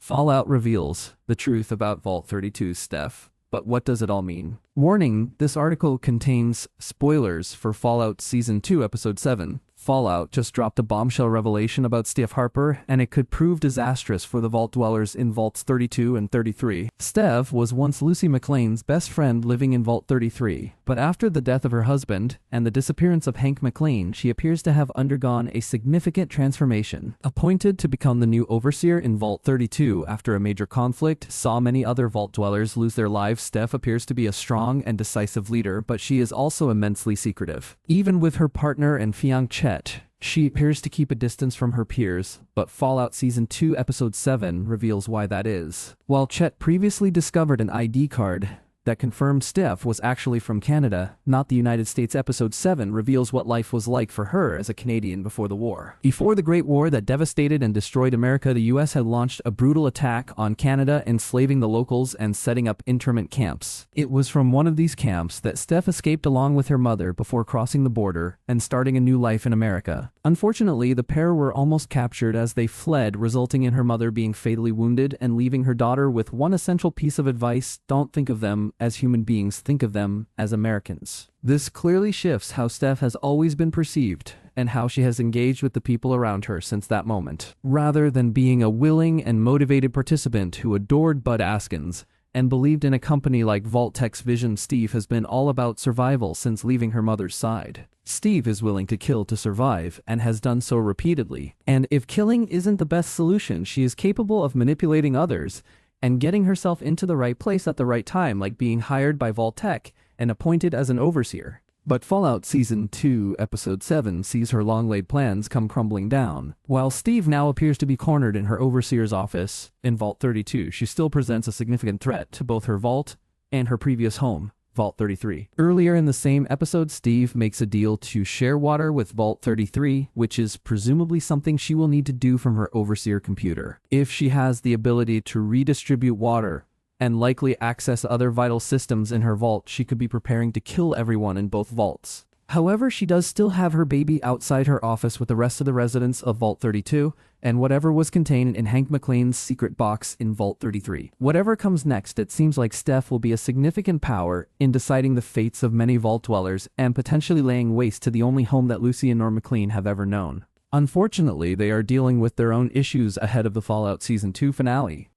Fallout reveals the truth about Vault 32's Steph. But what does it all mean? Warning, this article contains spoilers for Fallout Season 2, Episode 7. Fallout just dropped a bombshell revelation about Steph Harper, and it could prove disastrous for the Vault dwellers in Vaults 32 and 33. Steph was once Lucy McLean's best friend living in Vault 33, but after the death of her husband and the disappearance of Hank McLean, she appears to have undergone a significant transformation. Appointed to become the new overseer in Vault 32 after a major conflict saw many other Vault dwellers lose their lives, Steph appears to be a strong and decisive leader, but she is also immensely secretive. Even with her partner and fiancé Chet, she appears to keep a distance from her peers, but Fallout Season 2 Episode 7 reveals why that is. While Chet previously discovered an ID card that confirmed Steph was actually from Canada, not the United States, Episode 7 reveals what life was like for her as a Canadian before the war. Before the Great War that devastated and destroyed America, the US had launched a brutal attack on Canada, enslaving the locals and setting up internment camps. It was from one of these camps that Steph escaped along with her mother before crossing the border and starting a new life in America. Unfortunately, the pair were almost captured as they fled, resulting in her mother being fatally wounded and leaving her daughter with one essential piece of advice: don't think of them as human beings, think of them as Americans. This clearly shifts how Steph has always been perceived and how she has engaged with the people around her since that moment. Rather than being a willing and motivated participant who adored Bud Askins and believed in a company like Vault Tech's vision, Steve has been all about survival since leaving her mother's side. Steve is willing to kill to survive and has done so repeatedly. And if killing isn't the best solution, she is capable of manipulating others and getting herself into the right place at the right time, like being hired by Vault Tech and appointed as an overseer. But Fallout Season 2 Episode 7 sees her long-laid plans come crumbling down. While Steve now appears to be cornered in her overseer's office in Vault 32, she still presents a significant threat to both her vault and her previous home, Vault 33. Earlier in the same episode, Steve makes a deal to share water with Vault 33, which is presumably something she will need to do from her overseer computer. If she has the ability to redistribute water and likely access other vital systems in her vault, she could be preparing to kill everyone in both vaults. However, she does still have her baby outside her office with the rest of the residents of Vault 32 and whatever was contained in Hank McLean's secret box in Vault 33. Whatever comes next, it seems like Steph will be a significant power in deciding the fates of many Vault dwellers and potentially laying waste to the only home that Lucy and Norm McLean have ever known. Unfortunately, they are dealing with their own issues ahead of the Fallout Season 2 finale.